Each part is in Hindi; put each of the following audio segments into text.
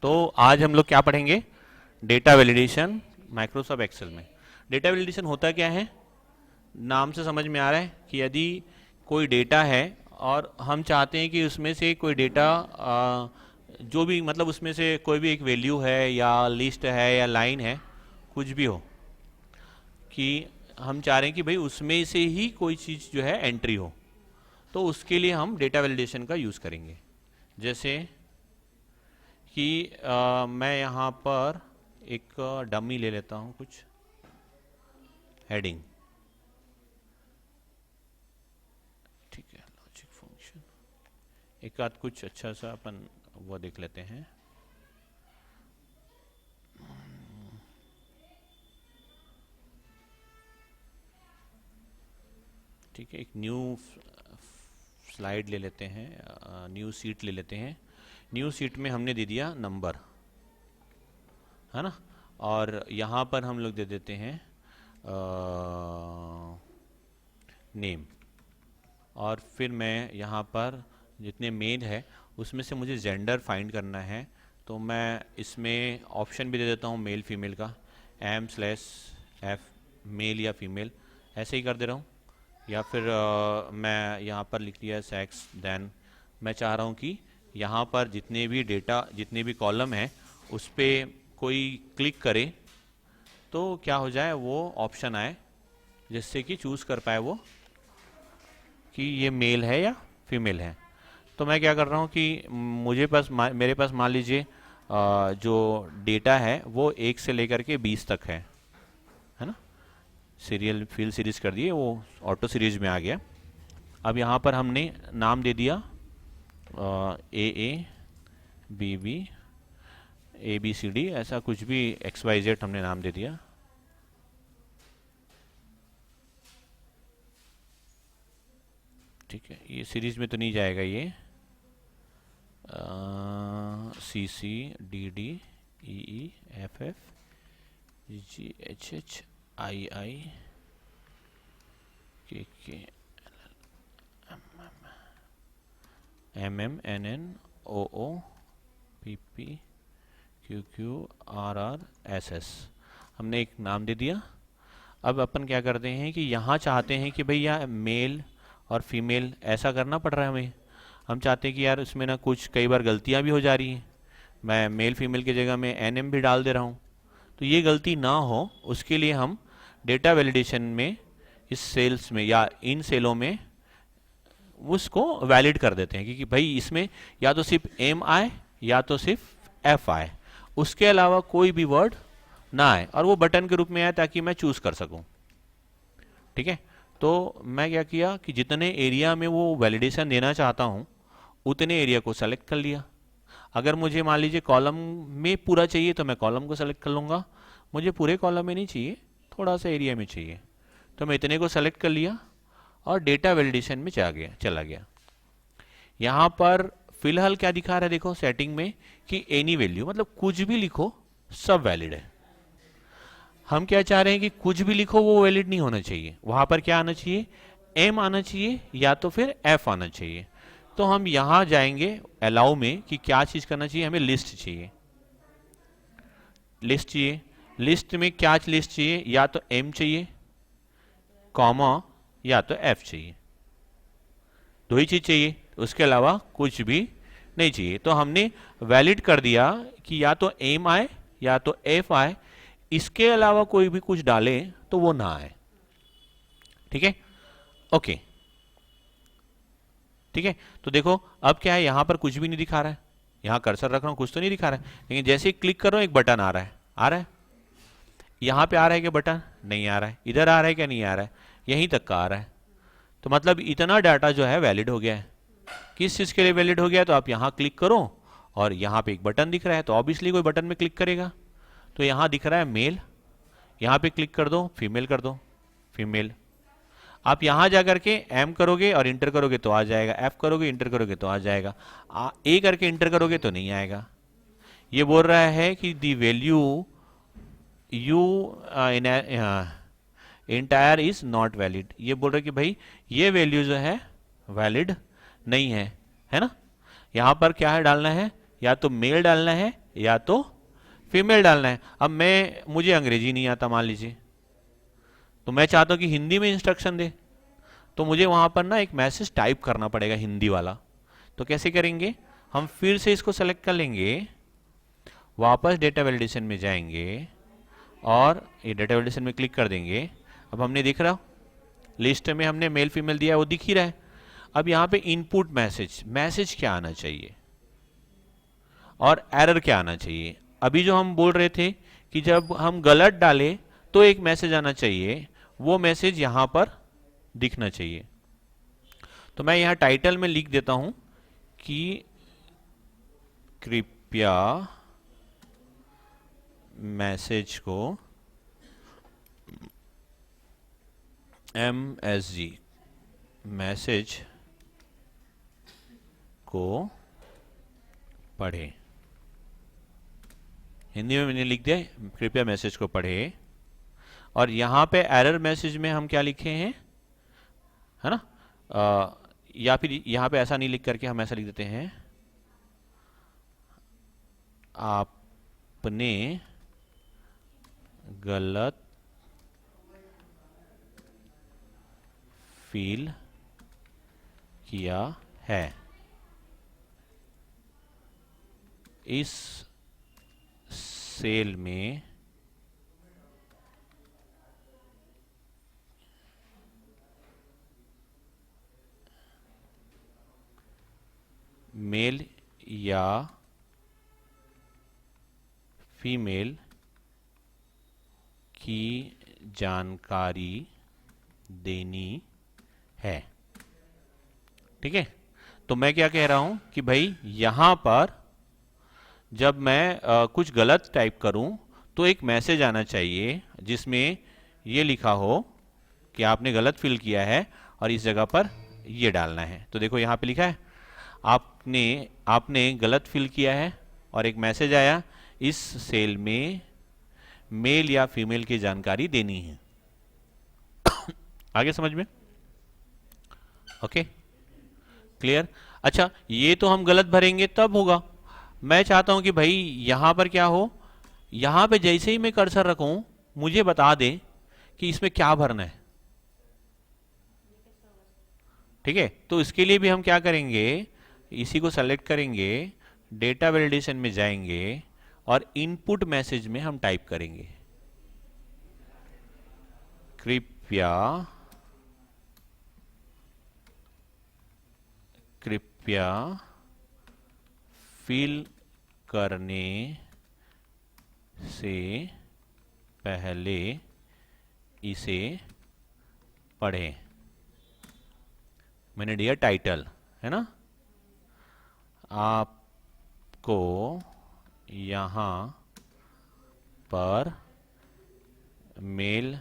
तो आज हम लोग क्या पढ़ेंगे? डेटा वैलिडेशन माइक्रोसॉफ्ट एक्सेल में। डेटा वैलिडेशन होता क्या है? नाम से समझ में आ रहा है कि यदि कोई डेटा है और हम चाहते हैं कि उसमें से कोई डेटा जो भी मतलब उसमें से कोई भी एक वैल्यू है या लिस्ट है या लाइन है, कुछ भी हो, कि हम चाह रहे हैं कि भाई उसमें से ही कोई चीज़ जो है एंट्री हो, तो उसके लिए हम डेटा वैलिडेशन का यूज़ करेंगे। जैसे कि मैं यहाँ पर एक डमी ले लेता हूँ, कुछ हेडिंग, ठीक है, लॉजिक फंक्शन, एक आध कुछ अच्छा सा अपन वो देख लेते हैं। ठीक है, एक न्यू स्लाइड ले लेते हैं, न्यू सीट ले लेते हैं। न्यू सीट में हमने दे दिया नंबर, है ना, और यहाँ पर हम लोग दे देते हैं नेम, और फिर मैं यहाँ पर जितने मेल है उसमें से मुझे जेंडर फाइंड करना है, तो मैं इसमें ऑप्शन भी दे देता हूँ मेल फीमेल का, M/F मेल या फीमेल, ऐसे ही कर दे रहा हूँ। या फिर मैं यहाँ पर लिख दिया सेक्स। देन मैं चाह रहा हूँ कि यहाँ पर जितने भी डेटा, जितने भी कॉलम हैं उस पर कोई क्लिक करे तो क्या हो जाए, वो ऑप्शन आए जिससे कि चूज़ कर पाए वो कि ये मेल है या फीमेल है। तो मैं क्या कर रहा हूँ कि मेरे पास मान लीजिए जो डेटा है वो 1 से लेकर के 20 तक है ना, सीरियल फील्ड सीरीज कर दिए, वो ऑटो सीरीज में आ गया। अब यहाँ पर हमने नाम दे दिया AA BB ABCD, ऐसा कुछ भी XYZ हमने नाम दे दिया। ठीक है, ये सीरीज में तो नहीं जाएगा, ये CC DD EE FF GHH II KK MM NN OO PP QQ RR SS हमने एक नाम दे दिया। अब अपन क्या करते हैं कि यहाँ चाहते हैं कि भैया मेल और फीमेल ऐसा करना पड़ रहा है हमें। हम चाहते हैं कि यार इसमें ना कुछ कई बार गलतियाँ भी हो जा रही हैं, मैं मेल फीमेल की जगह में NM भी डाल दे रहा हूँ, तो ये गलती ना हो उसके लिए हम डेटा वैलिडेशन में इस सेल्स में या इन सेलों में उसको वैलिड कर देते हैं कि भाई इसमें या तो सिर्फ M आए या तो सिर्फ F आए, उसके अलावा कोई भी वर्ड ना आए, और वो बटन के रूप में आए ताकि मैं चूज कर सकूं। ठीक है, तो मैं क्या किया कि जितने एरिया में वो वैलिडेशन देना चाहता हूं उतने एरिया को सेलेक्ट कर लिया। अगर मुझे मान लीजिए कॉलम में पूरा चाहिए तो मैं कॉलम को सेलेक्ट कर लूँगा, मुझे पूरे कॉलम में नहीं चाहिए, थोड़ा सा एरिया में चाहिए, तो मैं इतने को सेलेक्ट कर लिया और डेटा वैलिडेशन में चला गया। यहाँ पर फिलहाल क्या दिखा रहा है, देखो सेटिंग में कि एनी वैल्यू, मतलब कुछ भी लिखो सब वैलिड है। हम क्या चाह रहे हैं कि कुछ भी लिखो वो वैलिड नहीं होना चाहिए, वहां पर क्या आना चाहिए, M आना चाहिए या तो फिर F आना चाहिए। तो हम यहां जाएंगे अलाउ में कि क्या चीज करना चाहिए, हमें लिस्ट चाहिए, लिस्ट चाहिए। लिस्ट में क्या लिस्ट चाहिए, या तो M चाहिए कॉमा या तो F चाहिए, दो ही चीज चाहिए, उसके अलावा कुछ भी नहीं चाहिए। तो हमने वैलिड कर दिया कि या तो M आए या तो F आए, इसके अलावा कोई भी कुछ डाले तो वो ना आए। ठीक है, ओके, ठीक है। तो देखो अब क्या है, यहां पर कुछ भी नहीं दिखा रहा है, यहां कर्सर रख रहा हूं कुछ तो नहीं दिखा रहा है, लेकिन जैसे ही क्लिक कर रहा हूं एक बटन आ रहा है, यहां पे आ रहा है कि बटन नहीं आ रहा है, इधर आ रहा है क्या, नहीं आ रहा है, यहीं तक का आ रहा है। तो मतलब इतना डाटा जो है वैलिड हो गया है। किस चीज के लिए वैलिड हो गया, तो आप यहां क्लिक करो और यहां पे एक बटन दिख रहा है, तो ऑब्वियसली कोई बटन में क्लिक करेगा, तो यहां दिख रहा है मेल, यहां पे क्लिक कर दो, फीमेल कर दो, फीमेल। आप यहां जाकर के M करोगे और इंटर करोगे तो आ जाएगा, F करोगे इंटर करोगे तो आ जाएगा, A करके इंटर करोगे तो नहीं आएगा। ये बोल रहा है कि the value you entire is not valid, ये बोल रहा है कि भाई ये वैल्यू जो है वैलिड नहीं है, है ना। यहां पर क्या है डालना है, या तो मेल डालना है या तो फीमेल डालना है। अब मुझे अंग्रेजी नहीं आता मान लीजिए, तो मैं चाहता हूं कि हिंदी में इंस्ट्रक्शन दे, तो मुझे वहां पर ना एक मैसेज टाइप करना पड़ेगा हिंदी वाला। तो कैसे करेंगे, हम फिर से इसको सेलेक्ट कर लेंगे, वापस डेटा वैलिडेशन में जाएंगे और ये डेटा वैलिडेशन में क्लिक कर देंगे। अब हमने दिख रहा लिस्ट में हमने मेल फीमेल दिया है, वो दिख ही रहा है। अब यहाँ पे इनपुट मैसेज, मैसेज क्या आना चाहिए और एरर क्या आना चाहिए। अभी जो हम बोल रहे थे कि जब हम गलत डालें तो एक मैसेज आना चाहिए, वो मैसेज यहाँ पर दिखना चाहिए। तो मैं यहाँ टाइटल में लिख देता हूँ कि कृपया मैसेज को MSG मैसेज को पढ़े। हिंदी में मैंने लिख दिया कृपया मैसेज को पढ़े। और यहाँ पे एरर मैसेज में हम क्या लिखे हैं, है ना, या फिर यहाँ पे ऐसा नहीं लिख करके हम ऐसा लिख देते हैं, आपने गलत फील किया है, इस सेल में मेल या फीमेल की जानकारी देनी है। ठीक है, तो मैं क्या कह रहा हूं कि भाई यहां पर जब मैं कुछ गलत टाइप करूं तो एक मैसेज आना चाहिए जिसमें ये लिखा हो कि आपने गलत फिल किया है और इस जगह पर ये डालना है। तो देखो यहां पे लिखा है आपने आपने गलत फिल किया है और एक मैसेज आया, इस सेल में मेल या फीमेल की जानकारी देनी है। आगे समझ में? Okay, clear. अच्छा, ये तो हम गलत भरेंगे तब होगा। मैं चाहता हूं कि भाई यहां पर क्या हो, यहां पे जैसे ही मैं कर्सर रखूं मुझे बता दे कि इसमें क्या भरना है। ठीक है, तो इसके लिए भी हम क्या करेंगे, इसी को सेलेक्ट करेंगे, डेटा वैलिडेशन में जाएंगे और इनपुट मैसेज में हम टाइप करेंगे कृपया कृपया फिल करने से पहले इसे पढ़ें। मैंने दिया टाइटल, है ना, आपको यहां पर मेल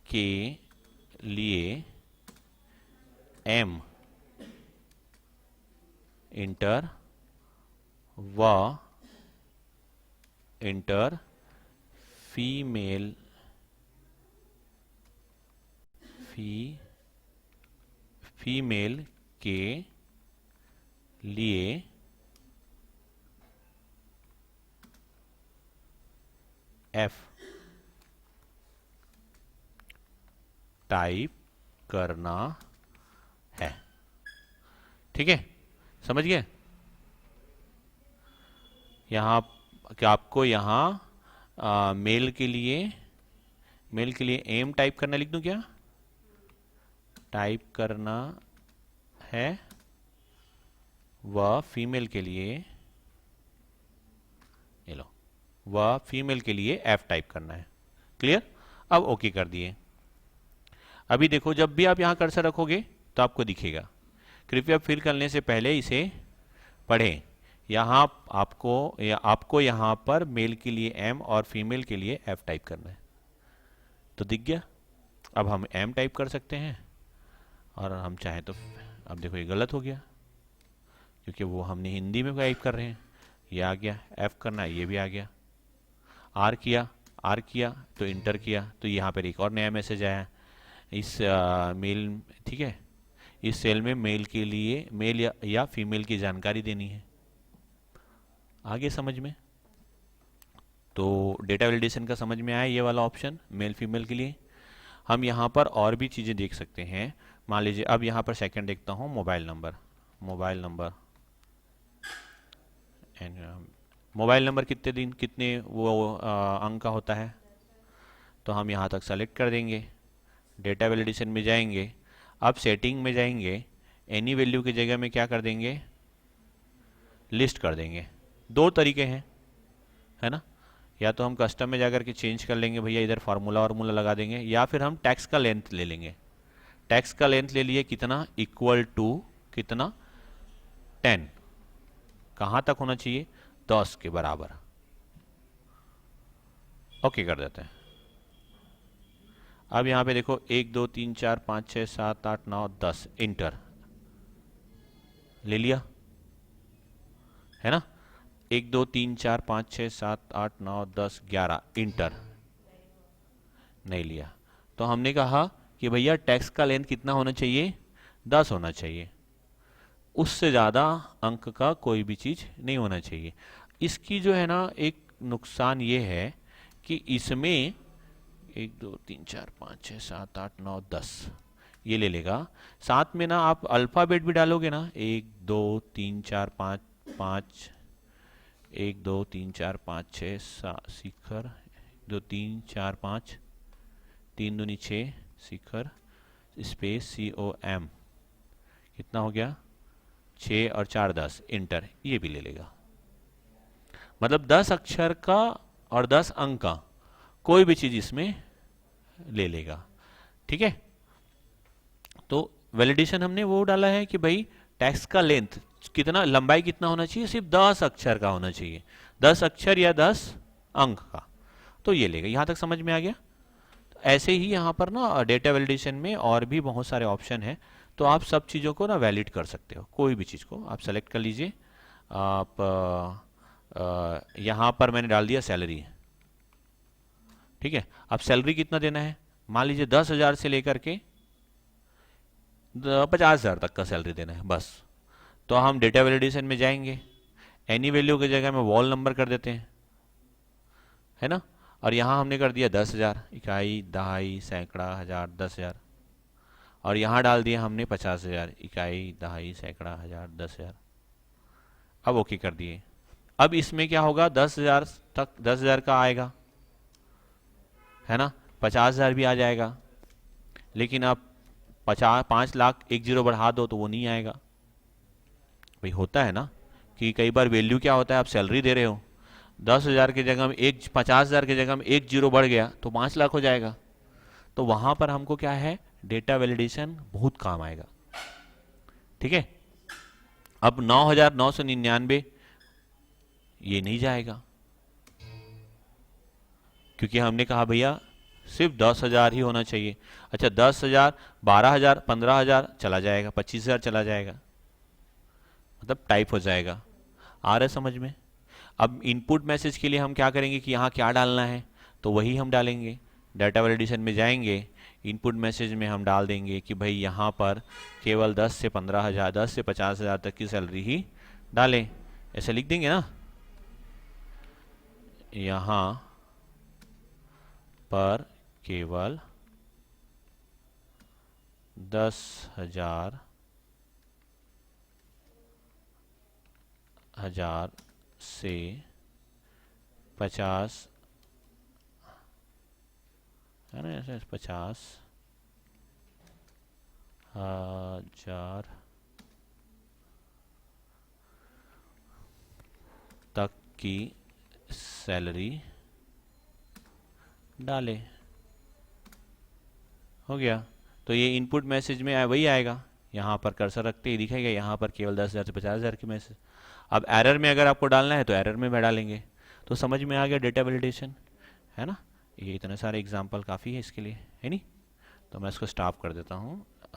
के लिए M इंटर व इंटर फीमेल फीमेल के लिए F टाइप करना है। ठीक है, समझ गए? यहाँ क्या आपको यहाँ मेल के लिए एम टाइप करना लिख दूं क्या? टाइप करना है, वह फीमेल के लिए, ये लो, वह फीमेल के लिए एफ टाइप करना है। क्लियर? अब ओके कर दिए। अभी देखो जब भी आप यहां कर्सर रखोगे तो आपको दिखेगा कृपया फिल करने से पहले इसे पढ़ें। यहाँ आपको यहाँ पर मेल के लिए एम और फीमेल के लिए एफ टाइप करना है। तो दिख गया। अब हम एम टाइप कर सकते हैं और हम चाहें तो, अब देखो ये गलत हो गया क्योंकि वो हमने हिंदी में टाइप कर रहे हैं। ये आ गया, एफ करना है, ये भी आ गया। आर किया तो इंटर किया तो यहाँ पर एक और नया मैसेज आया इस मेल। ठीक है, इस सेल में मेल के लिए मेल या फीमेल की जानकारी देनी है। आगे समझ में? तो डेटा वैलिडेशन का समझ में आया ये वाला ऑप्शन मेल फीमेल के लिए। हम यहाँ पर और भी चीज़ें देख सकते हैं। मान लीजिए अब यहाँ पर सेकंड देखता हूँ, मोबाइल नंबर। मोबाइल नंबर कितने वो अंक का होता है, तो हम यहाँ तक सेलेक्ट कर देंगे। डेटा वैलिडेशन में जाएंगे, अब सेटिंग में जाएंगे, एनी वैल्यू की जगह में क्या कर देंगे, लिस्ट कर देंगे। दो तरीके हैं, है ना, या तो हम कस्टम में जाकर के चेंज कर लेंगे भैया, इधर फार्मूला लगा देंगे, या फिर हम टैक्स का लेंथ ले लेंगे। टैक्स का लेंथ ले लिए कितना, इक्वल टू कितना, 10। कहाँ तक होना चाहिए, 10 के बराबर। ओके कर देते हैं। अब यहाँ पे देखो 1 2 3 4 5 6 7 8 9 10, इंटर ले लिया, है ना। 1 2 3 4 5 6 7 8 9 10 11, इंटर नहीं लिया। तो हमने कहा कि भैया टैक्स का लेंथ कितना होना चाहिए, 10 होना चाहिए, उससे ज़्यादा अंक का कोई भी चीज़ नहीं होना चाहिए। इसकी जो है ना एक नुकसान ये है कि इसमें 1 2 3 4 5 6 7 8 9 10 ये ले लेगा। साथ में ना आप अल्फ़ाबेट भी डालोगे ना, 1 2 3 4 5 5 1 2 3 4 5 6 7 शिखर 2 3 4 5 3 दूनी 6 शिखर स्पेस COM, कितना हो गया, 6 और 4 10, इंटर, ये भी ले लेगा। मतलब 10 अक्षर का और 10 अंक का कोई भी चीज इसमें ले लेगा। ठीक है, तो वैलिडेशन हमने वो डाला है कि भाई टैक्स का लेंथ कितना, लंबाई कितना होना चाहिए, सिर्फ 10 अक्षर का होना चाहिए, 10 अक्षर या 10 अंक का, तो ये लेगा। यहां तक समझ में आ गया। तो ऐसे ही यहाँ पर ना डेटा वैलिडेशन में और भी बहुत सारे ऑप्शन हैं, तो आप सब चीज़ों को ना वैलिड कर सकते हो। कोई भी चीज़ को आप सेलेक्ट कर लीजिए। आप यहाँ पर मैंने डाल दिया सैलरी, ठीक है। अब सैलरी कितना देना है, मान लीजिए 10,000 से लेकर के 50,000 तक का सैलरी देना है बस। तो हम डेटा वैलिडेशन में जाएंगे, एनी वैल्यू की जगह में वॉल नंबर कर देते हैं, है ना। और यहाँ हमने कर दिया 10,000, इकाई, दहाई, सैकड़ा, हजार, 10,000। और यहाँ डाल दिया हमने 50,000, इकाई, दहाई, सैकड़ा, हजार, 10,000। अब ओके कर दिए। अब इसमें क्या होगा, 10,000 तक 10,000 का आएगा, है ना, 50,000 भी आ जाएगा। लेकिन आप 5 लाख एक जीरो बढ़ा दो तो वो नहीं आएगा। भाई होता है ना कि कई बार वैल्यू क्या होता है, आप सैलरी दे रहे हो, 10,000 की जगह में 50,000 की जगह में एक जीरो बढ़ गया तो 5 लाख हो जाएगा। तो वहां पर हमको क्या है, डेटा वैलिडेशन बहुत काम आएगा। ठीक है, अब 9,999 ये नहीं जाएगा, क्योंकि हमने कहा भैया सिर्फ 10,000 ही होना चाहिए। अच्छा 10,000, 12,000, 15,000 चला जाएगा, 25,000 चला जाएगा, मतलब टाइप हो जाएगा। आ रहा है समझ में। अब इनपुट मैसेज के लिए हम क्या करेंगे कि यहाँ क्या डालना है, तो वही हम डालेंगे। डाटा वैलिडेशन में जाएंगे, इनपुट मैसेज में हम डाल देंगे कि भाई यहाँ पर केवल 10 से 15,000, 10 से 50,000 तक की सैलरी ही डालें, ऐसे लिख देंगे ना। यहाँ पर केवल 10,000 से 50, है ना, ऐसे 50,000 तक की सैलरी डाले। हो गया। तो ये इनपुट मैसेज में वही आएगा, यहाँ पर कर्सर रखते ही दिखेगा, यहाँ पर केवल 10,000 से 50,000 की मैसेज। अब एरर में अगर आपको डालना है तो एरर में डालेंगे। तो समझ में आ गया डेटा वैलिडेशन, है ना। ये इतने सारे एग्जाम्पल काफ़ी है इसके लिए, है नहीं। तो मैं इसको स्टॉप कर देता हूँ।